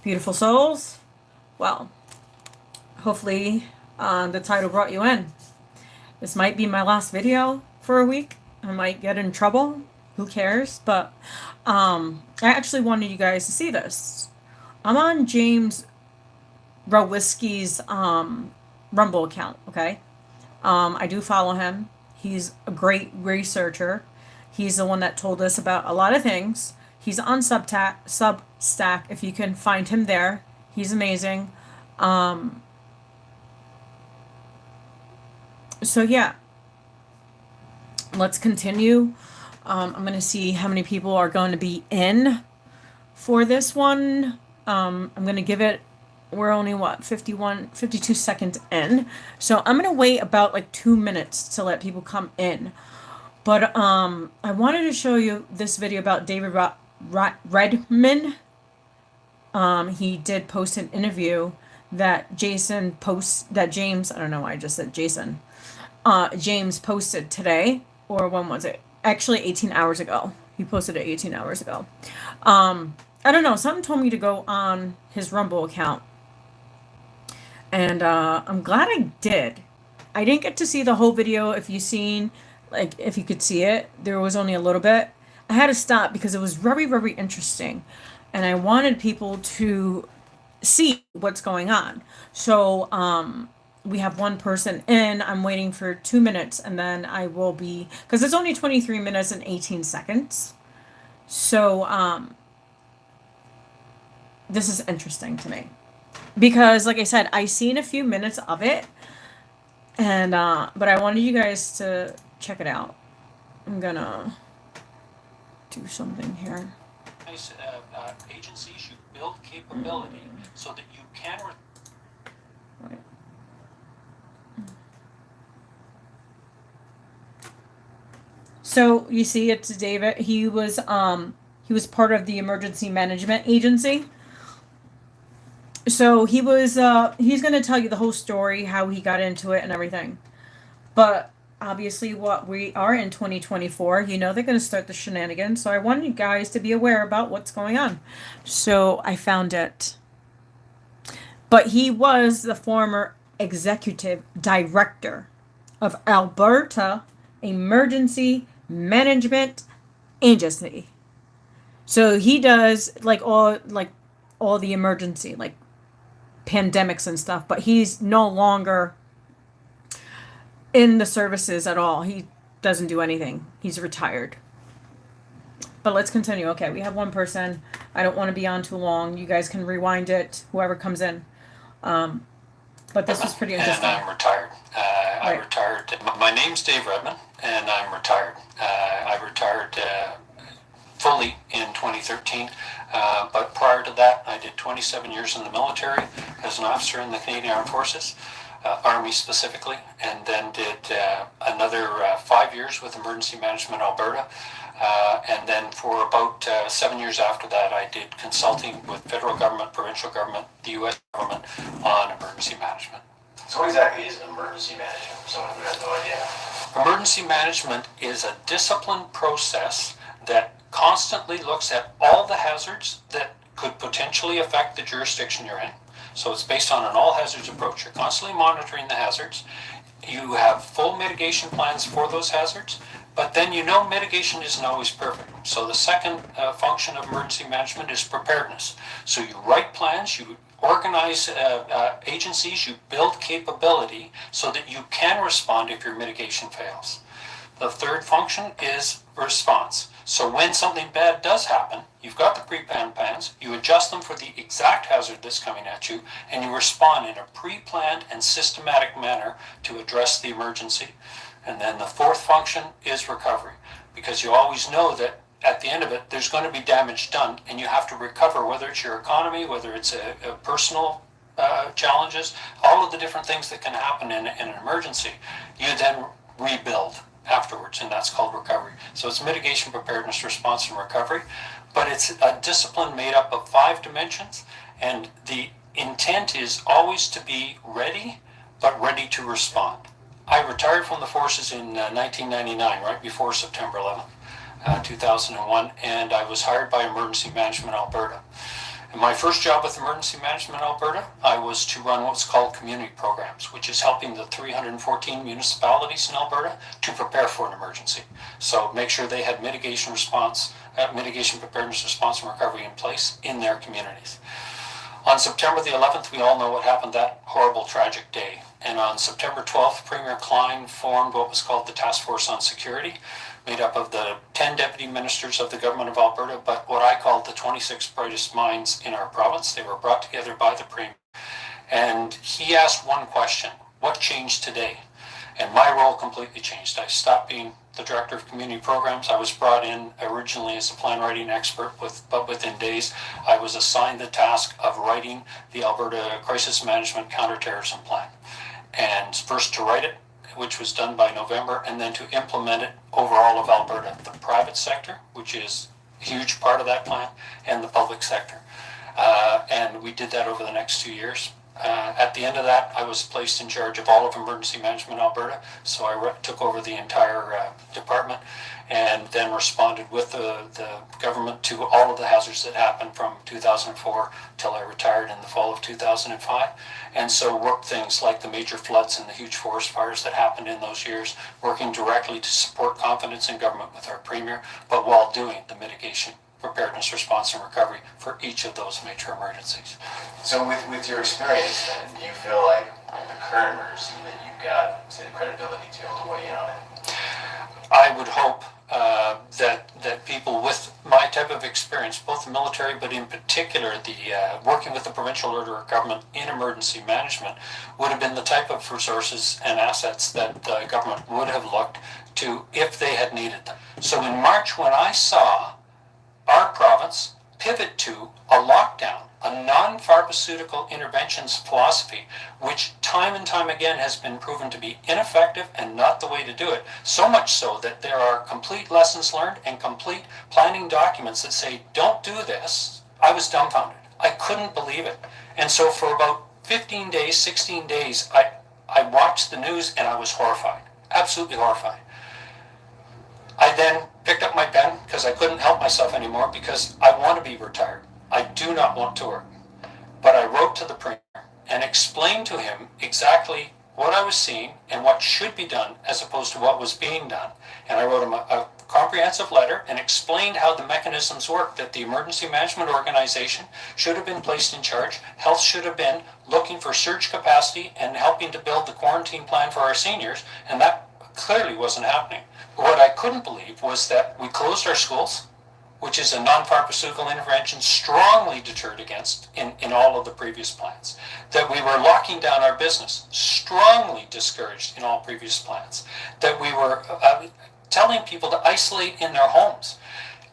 Beautiful souls. Well, hopefully the title brought you in. This might be my last video for a week. I might get in trouble. Who cares? But I actually wanted you guys to see this. I'm on James Rowiski's Rumble account, okay? I do follow him. He's a great researcher. He's the one that told us about a lot of things. He's on Substack if you can find him there. He's amazing. So yeah, let's continue. I'm going to see how many people are going to be in for this one. I'm going to give it, we're only 52 seconds in. So I'm going to wait about like 2 minutes to let people come in. But I wanted to show you this video about David Redmond. He did post an interview that James, I don't know why I just said Jason. James posted today, or when was it? Actually 18 hours ago. He posted it 18 hours ago. I don't know, something told me to go on his Rumble account. And I'm glad I did. I didn't get to see the whole video. If you could see it, there was only a little bit. I had to stop because it was very, very interesting. And I wanted people to see what's going on. So, we have one person in. I'm waiting for 2 minutes and then I will be, because it's only 23 minutes and 18 seconds. So, this is interesting to me. Because, like I said, I seen a few minutes of it. And, but I wanted you guys to check it out. I'm gonna do something here. Agencies, you build capability so that you can. Right. So you see, it's David. He was part of the emergency management agency. So he's going to tell you the whole story, how he got into it and everything. But obviously what we are in 2024, they're going to start the shenanigans. So I wanted you guys to be aware about what's going on. So I found it. But he was the former executive director of Alberta Emergency Management Agency. So he does all the emergency, like pandemics and stuff, but he's no longer in the services at all. He doesn't do anything. He's retired. But let's continue. Okay, we have one person. I don't want to be on too long. You guys can rewind it, whoever comes in. But this was pretty interesting. And I'm retired. I retired. My name's Dave Redmond, and I'm retired. I retired fully in 2013. But prior to that, I did 27 years in the military as an officer in the Canadian Armed Forces, Army specifically, and then did another 5 years with Emergency Management Alberta. And then for about 7 years after that, I did consulting with federal government, provincial government, the U.S. government on emergency management. So what exactly is emergency management for someone who has no idea? Emergency management is a disciplined process that constantly looks at all the hazards that could potentially affect the jurisdiction you're in. So it's based on an all hazards approach. You're constantly monitoring the hazards. You have full mitigation plans for those hazards, but then mitigation isn't always perfect. So the second function of emergency management is preparedness. So you write plans, you organize agencies, you build capability so that you can respond if your mitigation fails. The third function is response. So when something bad does happen, you've got the pre-planned plans, you adjust them for the exact hazard that's coming at you, and you respond in a pre-planned and systematic manner to address the emergency. And then the fourth function is recovery, because you always know that at the end of it, there's going to be damage done, and you have to recover, whether it's your economy, whether it's a personal challenges, all of the different things that can happen in an emergency. You then rebuild afterwards, and that's called recovery. So it's mitigation, preparedness, response, and recovery, but it's a discipline made up of 5 dimensions, and the intent is always to be ready, but ready to respond. I retired from the forces in 1999, right before September 11th, 2001, and I was hired by Emergency Management Alberta. In my first job with Emergency Management Alberta, I was to run what's called community programs, which is helping the 314 municipalities in Alberta to prepare for an emergency. So make sure they had mitigation preparedness, response, and recovery in place in their communities. On September the 11th, we all know what happened that horrible, tragic day. And on September 12th, Premier Klein formed what was called the Task Force on Security, made up of the 10 deputy ministers of the government of Alberta, but what I call the 26 brightest minds in our province. They were brought together by the Premier. And he asked one question: what changed today? And my role completely changed. I stopped being the director of community programs. I was brought in originally as a plan writing expert, but within days I was assigned the task of writing the Alberta Crisis Management Counterterrorism Plan. And first to write it, which was done by November, and then to implement it over all of Alberta, the private sector, which is a huge part of that plan, and the public sector. And we did that over the next 2 years. At the end of that, I was placed in charge of all of Emergency Management Alberta, so I took over the entire department and then responded with the government to all of the hazards that happened from 2004 till I retired in the fall of 2005. And so worked things like the major floods and the huge forest fires that happened in those years, working directly to support confidence in government with our Premier, but while doing the mitigation, preparedness, response, and recovery for each of those major emergencies. So with your experience then, do you feel like the current emergency that you've got, say, the credibility to be able to weigh in on it? I would hope that people with my type of experience, both the military, but in particular the working with the provincial order of government in emergency management, would have been the type of resources and assets that the government would have looked to if they had needed them. So in March, when I saw our province pivot to a lockdown, a non-pharmaceutical interventions philosophy, which time and time again has been proven to be ineffective and not the way to do it, so much so that there are complete lessons learned and complete planning documents that say, don't do this, I was dumbfounded. I couldn't believe it. And so for about 15 days, 16 days, I watched the news and I was horrified, absolutely horrified. I then picked up my pen because I couldn't help myself anymore because I want to be retired. I do not want to work. But I wrote to the Premier and explained to him exactly what I was seeing and what should be done as opposed to what was being done. And I wrote him a comprehensive letter and explained how the mechanisms work, that the emergency management organization should have been placed in charge. Health should have been looking for surge capacity and helping to build the quarantine plan for our seniors, and that clearly wasn't happening. What I couldn't believe was that we closed our schools, which is a non-pharmaceutical intervention strongly deterred against in all of the previous plans. That we were locking down our business, strongly discouraged in all previous plans. That we were telling people to isolate in their homes.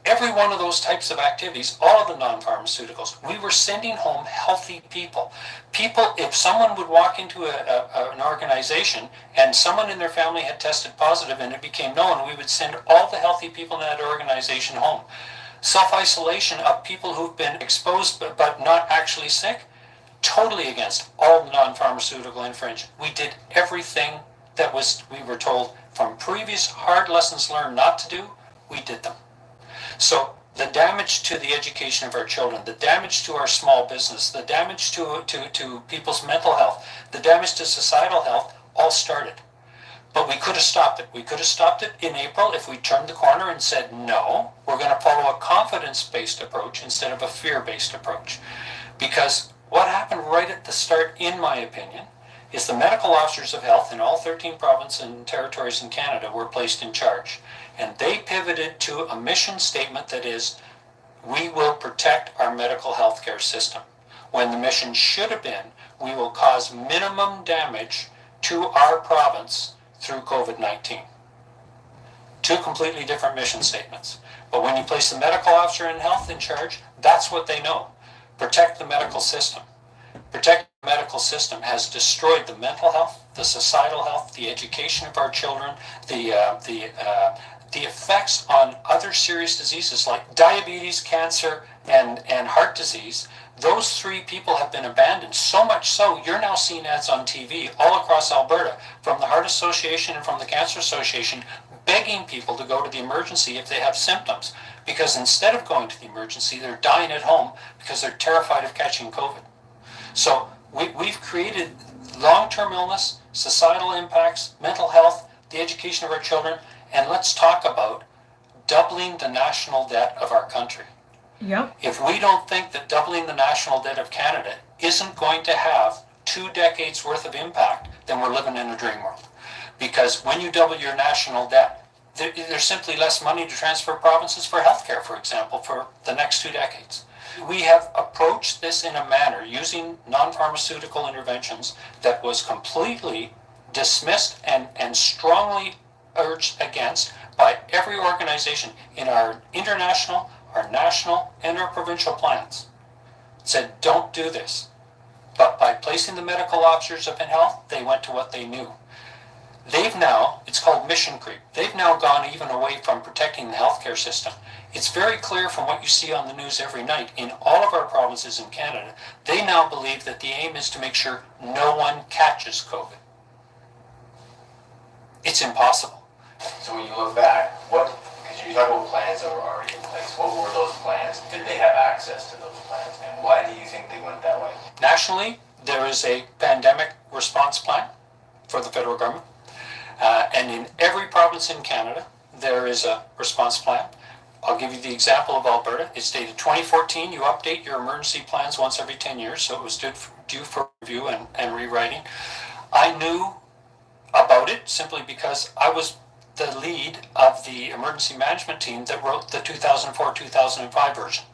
Every one of those types of activities, all of the non-pharmaceuticals, we were sending home healthy people. People, if someone would walk into an organization and someone in their family had tested positive and it became known, we would send all the healthy people in that organization home. Self-isolation of people who've been exposed but not actually sick, totally against all the non-pharmaceutical intervention. We did everything that we were told from previous hard lessons learned not to do, we did them. So the damage to the education of our children, the damage to our small business, the damage to people's mental health, the damage to societal health all started. But we could have stopped it. We could have stopped it in April if we turned the corner and said, no, we're going to follow a confidence-based approach instead of a fear-based approach. Because what happened right at the start, in my opinion, is the medical officers of health in all 13 provinces and territories in Canada were placed in charge. And they pivoted to a mission statement that is, we will protect our medical health care system. When the mission should have been, we will cause minimum damage to our province through COVID-19. Two completely different mission statements. But when you place the medical officer in health in charge, that's what they know. Protect the medical system. Protect the medical system has destroyed the mental health, the societal health, the education of our children, the effects on other serious diseases like diabetes, cancer, and heart disease. Those three people have been abandoned, so much so you're now seeing ads on TV all across Alberta from the Heart Association and from the Cancer Association begging people to go to the emergency if they have symptoms because instead of going to the emergency, they're dying at home because they're terrified of catching COVID. So we've created long-term illness, societal impacts, mental health, the education of our children, and let's talk about doubling the national debt of our country. Yep. If we don't think that doubling the national debt of Canada isn't going to have 2 decades worth of impact, then we're living in a dream world. Because when you double your national debt, there's simply less money to transfer provinces for healthcare, for example, for the next 2 decades. We have approached this in a manner using non-pharmaceutical interventions that was completely dismissed and strongly urged against by every organization in our international, our national, and our provincial plans. It said, don't do this. But by placing the medical officers of health, they went to what they knew. They've now, it's called mission creep, they've now gone even away from protecting the healthcare system. It's very clear from what you see on the news every night in all of our provinces in Canada, they now believe that the aim is to make sure no one catches COVID. It's impossible. So when you look back, because you talk about plans that were already in place, what were those plans? Did they have access to those plans? And why do you think they went that way? Nationally, there is a pandemic response plan for the federal government. And in every province in Canada, there is a response plan. I'll give you the example of Alberta. It's dated 2014. You update your emergency plans once every 10 years, so it was due for review and rewriting. I knew about it simply because I was the lead of the emergency management team that wrote the 2004-2005 version,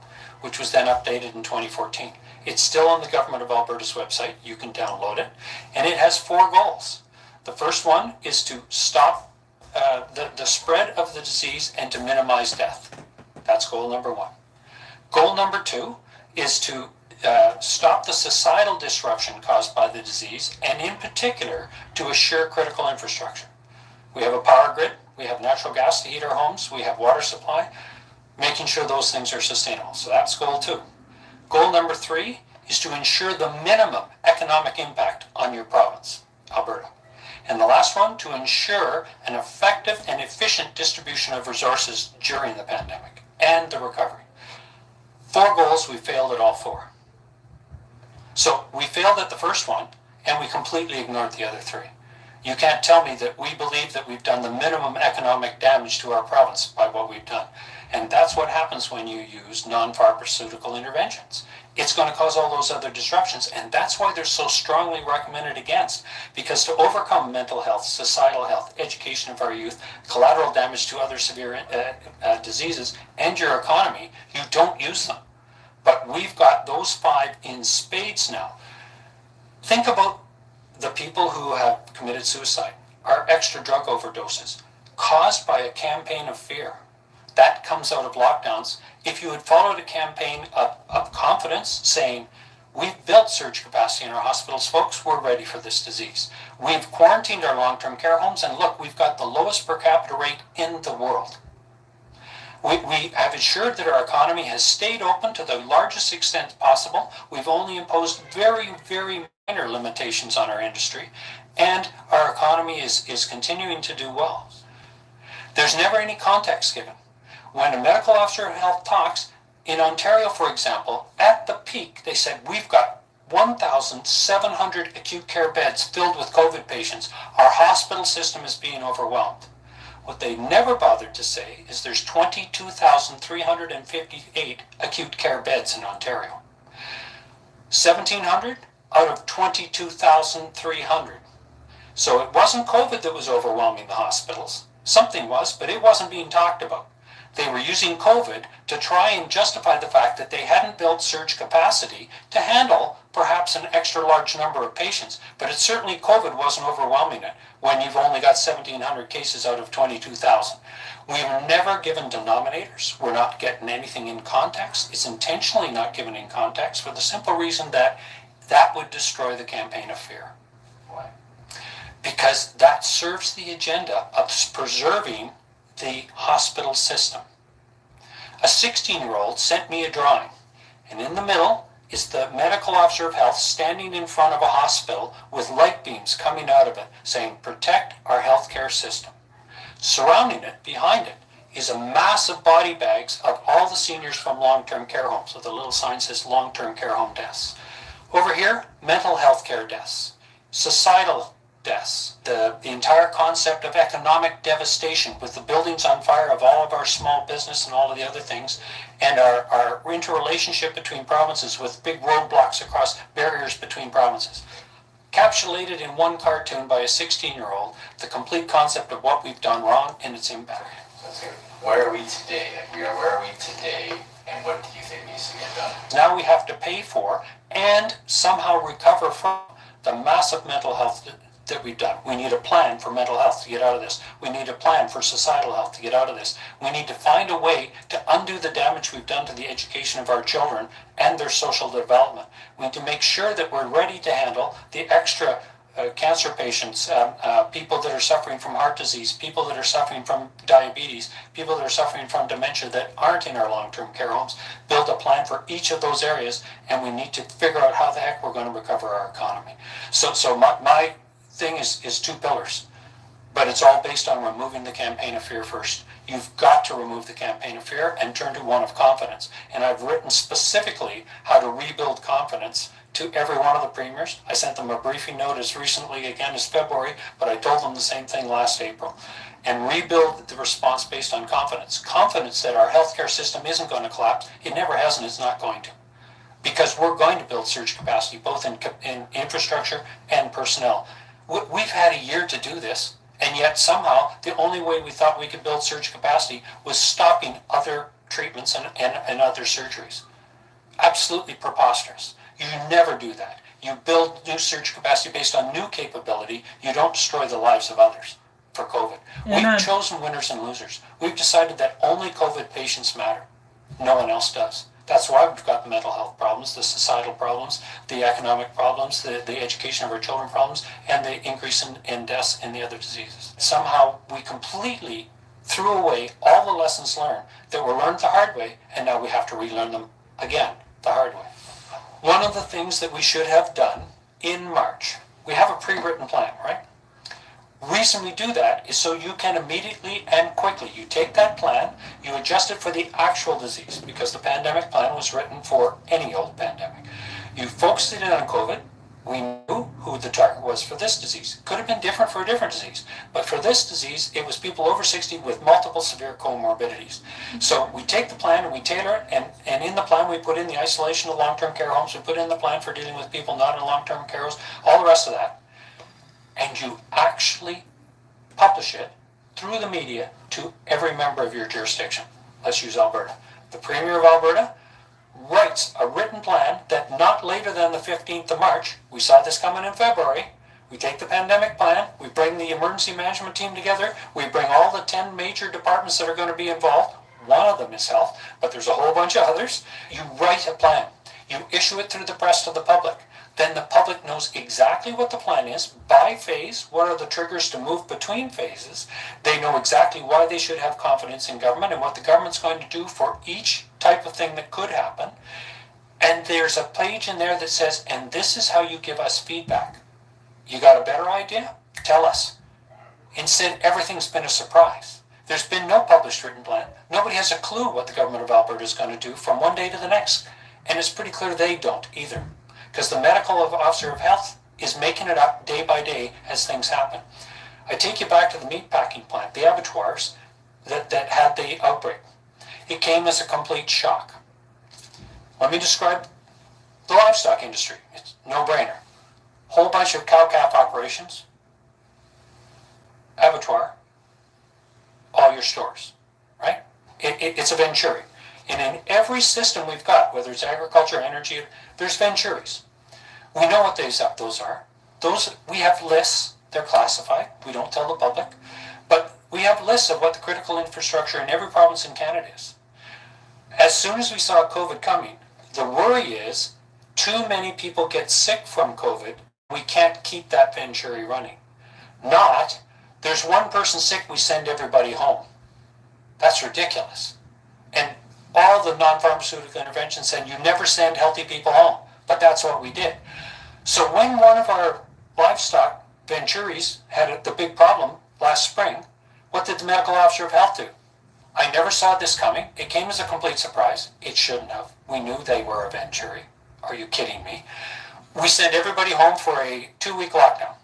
which was then updated in 2014. It's still on the Government of Alberta's website. You can download it. And it has 4 goals. The first one is to stop the spread of the disease and to minimize death. That's goal number 1. Goal number 2 is to stop the societal disruption caused by the disease, and in particular, to assure critical infrastructure. We have a power grid, we have natural gas to heat our homes, we have water supply, making sure those things are sustainable. So that's goal 2. Goal number 3 is to ensure the minimum economic impact on your province, Alberta. And the last one, to ensure an effective and efficient distribution of resources during the pandemic and the recovery. 4 goals, we failed at all 4. So we failed at the first one, and we completely ignored the other 3. You can't tell me that we believe that we've done the minimum economic damage to our province by what we've done. And that's what happens when you use non-pharmaceutical interventions. It's going to cause all those other disruptions, and that's why they're so strongly recommended against. Because to overcome mental health, societal health, education of our youth, collateral damage to other severe diseases, and your economy, you don't use them. But we've got those 5 in spades now. Think about the people who have committed suicide, our extra drug overdoses, caused by a campaign of fear. That comes out of lockdowns. If you had followed a campaign of confidence, saying, we've built surge capacity in our hospitals, folks, we're ready for this disease. We've quarantined our long-term care homes, and look, we've got the lowest per capita rate in the world. We have ensured that our economy has stayed open to the largest extent possible. We've only imposed very, very minor limitations on our industry, and our economy is continuing to do well. There's never any context given. When a medical officer of health talks, in Ontario, for example, at the peak, they said, we've got 1,700 acute care beds filled with COVID patients. Our hospital system is being overwhelmed. What they never bothered to say is there's 22,358 acute care beds in Ontario. 1,700 out of 22,300. So it wasn't COVID that was overwhelming the hospitals. Something was, but it wasn't being talked about. They were using COVID to try and justify the fact that they hadn't built surge capacity to handle perhaps an extra large number of patients. But it certainly, COVID wasn't overwhelming it when you've only got 1,700 cases out of 22,000. We've never given denominators. We're not getting anything in context. It's intentionally not given in context for the simple reason that that would destroy the campaign of fear. Why? Because that serves the agenda of preserving the hospital system. A 16-year-old sent me a drawing, and in the middle is the medical officer of health standing in front of a hospital with light beams coming out of it saying, protect our healthcare system. Surrounding it, behind it, is a massive body bags of all the seniors from long-term care homes. So the little sign says long-term care home deaths. Over here, mental health care deaths, societal deaths, the entire concept of economic devastation with the buildings on fire of all of our small business and all of the other things, and our interrelationship between provinces with big roadblocks across barriers between provinces. Encapsulated in one cartoon by a 16-year-old, the complete concept of what we've done wrong and its impact. So where are we today? Where are we today, and what do you think needs to get done? Now we have to pay for and somehow recover from the massive mental health that we've done. We need a plan for mental health to get out of this. We need a plan for societal health to get out of this. We need to find a way to undo the damage we've done to the education of our children and their social development. We need to make sure that we're ready to handle the extra cancer patients, people that are suffering from heart disease, people that are suffering from diabetes, people that are suffering from dementia that aren't in our long-term care homes. Build a plan for each of those areas, and we need to figure out how the heck we're going to recover our economy. So my thing is two pillars, but it's all based on removing the campaign of fear first. You've got to remove the campaign of fear and turn to one of confidence. And I've written specifically how to rebuild confidence to every one of the premiers. I sent them a briefing note as recently again as February, but I told them the same thing last April. And rebuild the response based on confidence. Confidence that our healthcare system isn't going to collapse. It never has, and it's not going to. Because we're going to build surge capacity, both in infrastructure and personnel. We've had a year to do this, and yet somehow the only way we thought we could build surge capacity was stopping other treatments and other surgeries. Absolutely preposterous. You never do that. You build new surge capacity based on new capability. You don't destroy the lives of others for COVID. We've chosen winners and losers. We've decided that only COVID patients matter. No one else does. That's why we've got the mental health problems, the societal problems, the economic problems, the education of our children problems, and the increase in deaths in the other diseases. Somehow we completely threw away all the lessons learned that were learned the hard way, and now we have to relearn them again the hard way. One of the things that we should have done in March, we have a pre-written plan, right? Reason we do that is so you can immediately and quickly, you take that plan, you adjust it for the actual disease, because the pandemic plan was written for any old pandemic. You focused it in on COVID. We knew who the target was for this disease. Could have been different for a different disease, but for this disease, it was people over 60 with multiple severe comorbidities. So we take the plan and we tailor it, and in the plan we put in the isolation of long-term care homes, we put in the plan for dealing with people not in long-term care homes, all the rest of that. And you actually publish it through the media to every member of your jurisdiction. Let's use Alberta. The Premier of Alberta writes a written plan that not later than the 15th of March, we saw this coming in February, we take the pandemic plan, we bring the emergency management team together, we bring all the 10 major departments that are going to be involved. One of them is health, but there's a whole bunch of others. You write a plan. You issue it through the press to the public. Then the public knows exactly what the plan is, by phase, what are the triggers to move between phases. They know exactly why they should have confidence in government and what the government's going to do for each type of thing that could happen. And there's a page in there that says, and this is how you give us feedback. You got a better idea? Tell us. Instead, everything's been a surprise. There's been no published written plan. Nobody has a clue what the government of Alberta is going to do from one day to the next. And it's pretty clear they don't either. Because the medical officer of health is making it up day by day as things happen. I take you back to the meatpacking plant, the abattoirs that had the outbreak. It came as a complete shock. Let me describe the livestock industry. It's no-brainer. Whole bunch of cow-calf operations, abattoir, all your stores, right? It's a venturi. And in every system we've got, whether it's agriculture, energy, there's venturis. We know what those are. We have lists. They're classified. We don't tell the public. But we have lists of what the critical infrastructure in every province in Canada is. As soon as we saw COVID coming, the worry is too many people get sick from COVID. We can't keep that venturi running. Not, there's one person sick, we send everybody home. That's ridiculous. And all the non-pharmaceutical interventions said you never send healthy people home, but that's what we did. So when one of our livestock venturis had the big problem last spring, what did the medical officer of health do? I never saw this coming. It came as a complete surprise. It shouldn't have. We knew they were a Venturi. Are you kidding me? We sent everybody home for a 2-week lockdown.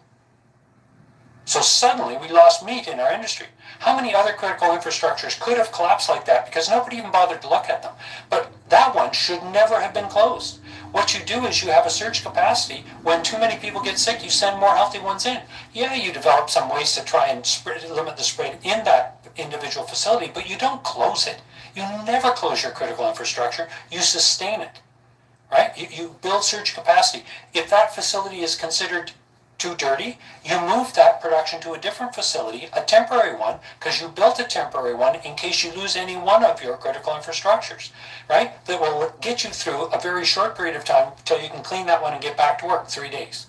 So suddenly we lost meat in our industry. How many other critical infrastructures could have collapsed like that because nobody even bothered to look at them? But that one should never have been closed. What you do is you have a surge capacity. When too many people get sick, you send more healthy ones in. Yeah, you develop some ways to try and limit the spread in that individual facility, but you don't close it. You never close your critical infrastructure. You sustain it, right? You build surge capacity. If that facility is considered too dirty, you move that production to a different facility, a temporary one, because you built a temporary one in case you lose any one of your critical infrastructures, right? That will get you through a very short period of time until you can clean that one and get back to work, 3 days,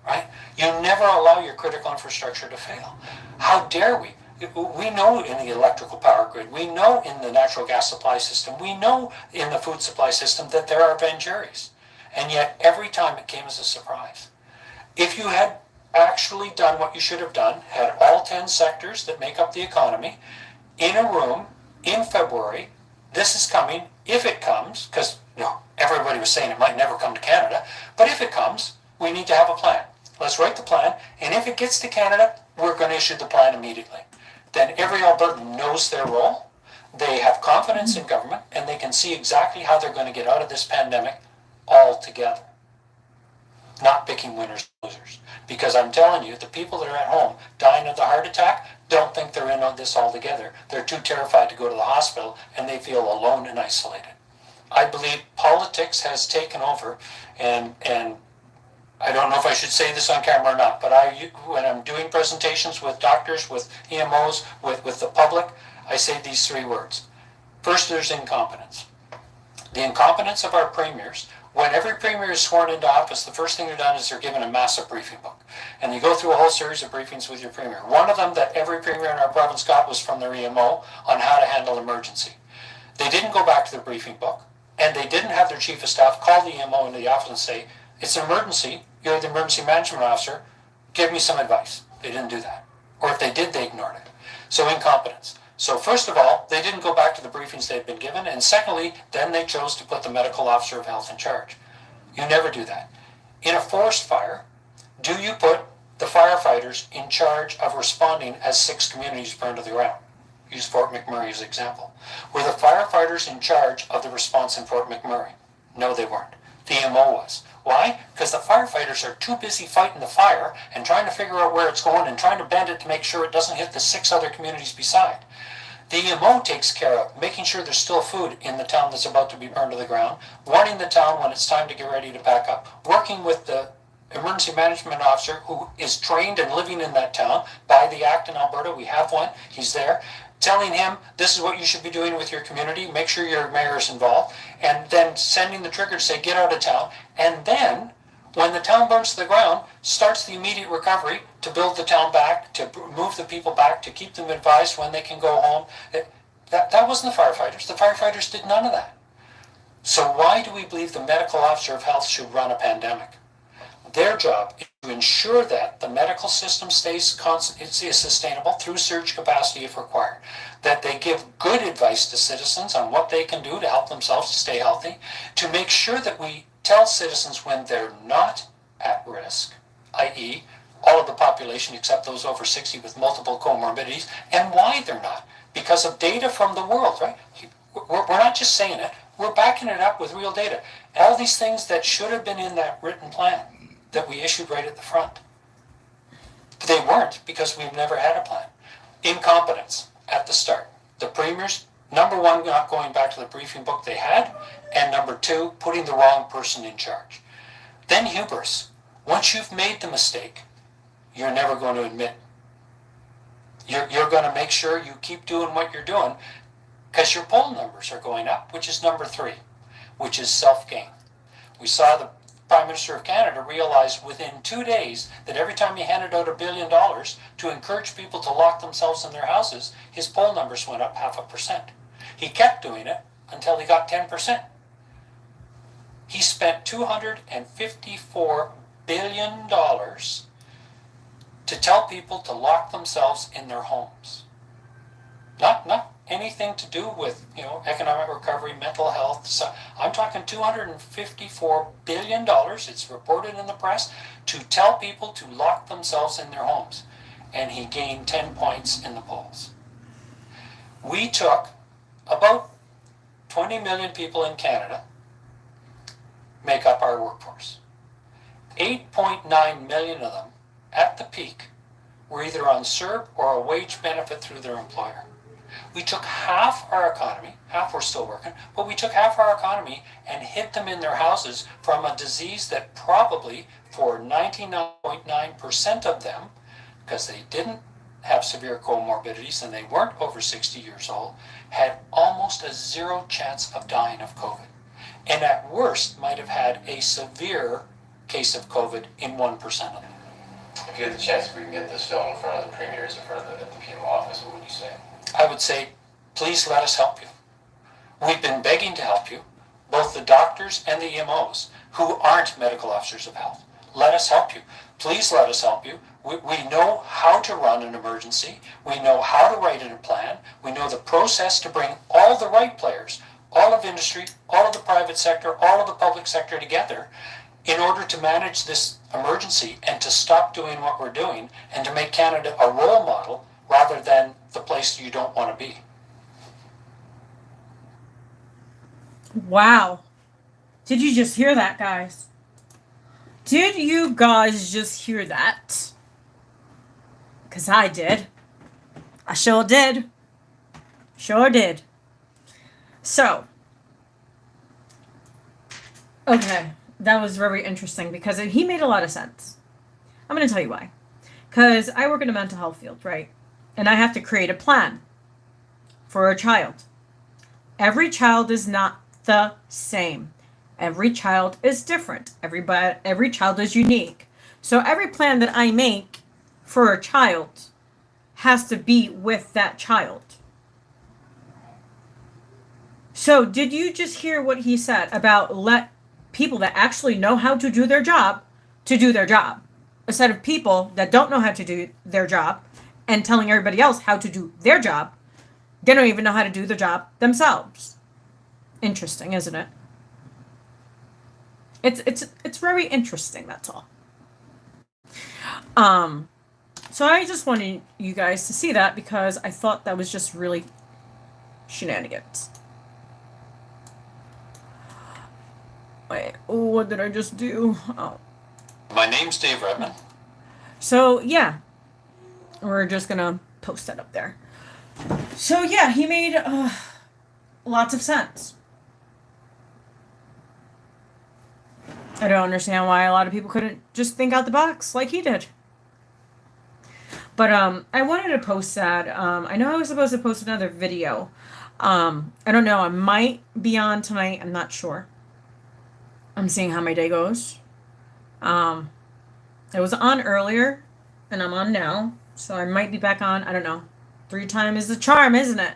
right? You never allow your critical infrastructure to fail. How dare we? We know in the electrical power grid, we know in the natural gas supply system, we know in the food supply system that there are Venturis. And yet every time it came as a surprise. If you had actually done what you should have done, had all 10 sectors that make up the economy in a room in February, this is coming, if it comes, because everybody was saying it might never come to Canada, but if it comes, we need to have a plan. Let's write the plan, and if it gets to Canada, we're going to issue the plan immediately. Then every Albertan knows their role, they have confidence in government, and they can see exactly how they're going to get out of this pandemic all together. Not picking winners and losers. Because I'm telling you, the people that are at home dying of the heart attack don't think they're in on this altogether. They're too terrified to go to the hospital, and they feel alone and isolated. I believe politics has taken over, and I don't know if I should say this on camera or not, but when I'm doing presentations with doctors, with EMOs, with the public, I say these 3 words. First, there's incompetence. The incompetence of our premiers. When every premier is sworn into office, the first thing they're done is they're given a massive briefing book. And you go through a whole series of briefings with your premier. One of them that every premier in our province got was from their EMO on how to handle emergency. They didn't go back to their briefing book, and they didn't have their chief of staff call the EMO into the office and say, it's an emergency, you're the emergency management officer, give me some advice. They didn't do that. Or if they did, they ignored it. So incompetence. So first of all, they didn't go back to the briefings they'd been given, and secondly, then they chose to put the medical officer of health in charge. You never do that. In a forest fire, do you put the firefighters in charge of responding as 6 communities burn to the ground? Use Fort McMurray as an example. Were the firefighters in charge of the response in Fort McMurray? No, they weren't. The MO was. Why? Because the firefighters are too busy fighting the fire and trying to figure out where it's going and trying to bend it to make sure it doesn't hit the 6 other communities beside. The EMO takes care of making sure there's still food in the town that's about to be burned to the ground, warning the town when it's time to get ready to pack up, working with the emergency management officer who is trained and living in that town by the Act in Alberta. We have one. He's there. Telling him this is what you should be doing with your community. Make sure your mayor is involved. And then sending the trigger to say, get out of town. And then when the town burns to the ground, starts the immediate recovery to build the town back, to move the people back, to keep them advised when they can go home. That wasn't the firefighters. The firefighters did none of that. So why do we believe the medical officer of health should run a pandemic? Their job is to ensure that the medical system stays sustainable through surge capacity if required, that they give good advice to citizens on what they can do to help themselves to stay healthy, to make sure that we tell citizens when they're not at risk, i.e., all of the population except those over 60 with multiple comorbidities, and why they're not. Because of data from the world, right? We're not just saying it, we're backing it up with real data. All these things that should have been in that written plan that we issued right at the front. They weren't because we've never had a plan. Incompetence at the start. The premiers, number 1, not going back to the briefing book they had, and number 2, putting the wrong person in charge. Then hubris. Once you've made the mistake, you're never going to admit. You're going to make sure you keep doing what you're doing because your poll numbers are going up, which is number 3, which is self-gain. We saw the Prime Minister of Canada realize within 2 days that every time he handed out $1 billion to encourage people to lock themselves in their houses, his poll numbers went up 0.5%. He kept doing it until he got 10%. He spent $254 billion to tell people to lock themselves in their homes. Not anything to do with, economic recovery, mental health. So I'm talking $254 billion, it's reported in the press, to tell people to lock themselves in their homes. And he gained 10 points in the polls. We took about 20 million people in Canada, make up our workforce. 8.9 million of them, at the peak, were either on CERB or a wage benefit through their employer. We took half our economy, half were still working, but we took half our economy and hid them in their houses from a disease that probably, for 99.9% of them, because they didn't have severe comorbidities and they weren't over 60 years old, had almost a zero chance of dying of COVID. And at worst might have had a severe case of COVID in 1% of them. If you had the chance, we can get this film in front of the premiers, in front of the PM office, what would you say? I would say, please let us help you. We've been begging to help you, both the doctors and the EMOs, who aren't medical officers of health. Let us help you. Please let us help you. We know how to run an emergency. We know how to write in a plan. We know the process to bring all the right players, all of industry, all of the private sector, all of the public sector together in order to manage this emergency and to stop doing what we're doing and to make Canada a role model rather than the place you don't want to be. Wow. Did you just hear that, guys? Did you guys just hear that? Because I did. I sure did. Sure did. So, okay, that was very interesting because he made a lot of sense. I'm going to tell you why. Because I work in the mental health field, right? And I have to create a plan for a child. Every child is not the same. Every child is different. Every child is unique. So every plan that I make for a child has to be with that child. So did you just hear what he said about let people that actually know how to do their job to do their job, instead of people that don't know how to do their job and telling everybody else how to do their job? They don't even know how to do the job themselves. Interesting, isn't it? It's very interesting, that's all. So I just wanted you guys to see that because I thought that was just really shenanigans. Wait, what did I just do? Oh. My name's Dave Redmond. So, yeah. We're just gonna post that up there. So, yeah, he made lots of sense. I don't understand why a lot of people couldn't just think out the box like he did. But I wanted to post that. I know I was supposed to post another video. I don't know. I might be on tonight. I'm not sure. I'm seeing how my day goes. I was on earlier, and I'm on now. So I might be back on. I don't know. 3 times is the charm, isn't it?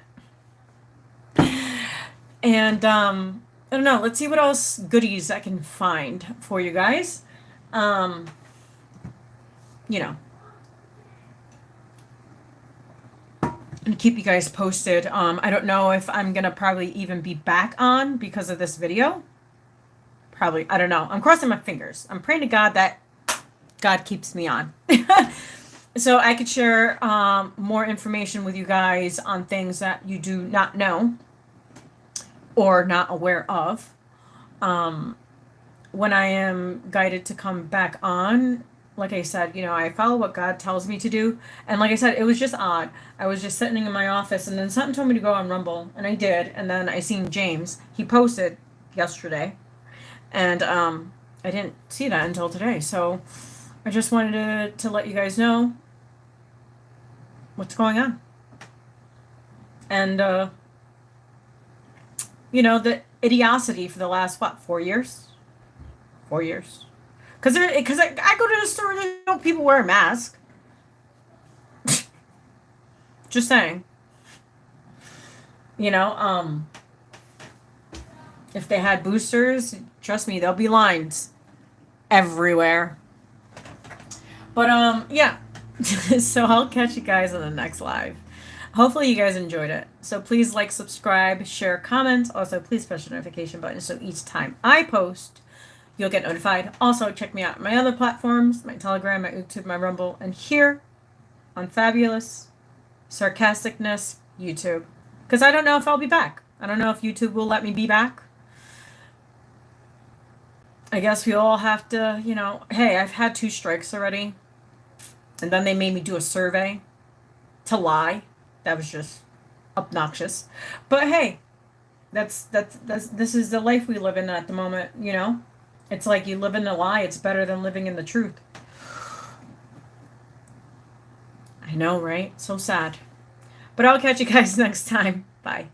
And I don't know. Let's see what else goodies I can find for you guys. You know. And keep you guys posted. I don't know if I'm going to probably even be back on because of this video. Probably. I don't know. I'm crossing my fingers. I'm praying to God that God keeps me on. So I could share more information with you guys on things that you do not know or not aware of. When I am guided to come back on, like I said, you know, I follow what God tells me to do. And like I said, it was just odd. I was just sitting in my office and then something told me to go on Rumble. And I did. And then I seen James. He posted yesterday. And I didn't see that until today. So I just wanted to let you guys know what's going on. And, you know, the idiocy for the last, 4 years? 4 years. Because I go to the store, there's no people wear a mask. Just saying. You know, if they had boosters, trust me, there'll be lines everywhere. But, yeah. So I'll catch you guys on the next live. Hopefully you guys enjoyed it. So please like, subscribe, share, comment. Also, please push the notification button so each time I post, you'll get notified. Also, check me out on my other platforms, my Telegram, my YouTube, my Rumble, and here on Fabulous Sarcasticness YouTube. Because I don't know if I'll be back. I don't know if YouTube will let me be back. I guess we all have to, you know, hey, I've had 2 strikes already. And then they made me do a survey to lie. That was just obnoxious. But hey, that's this is the life we live in at the moment, you know? It's like you live in a lie, it's better than living in the truth. I know, right? So sad. But I'll catch you guys next time. Bye.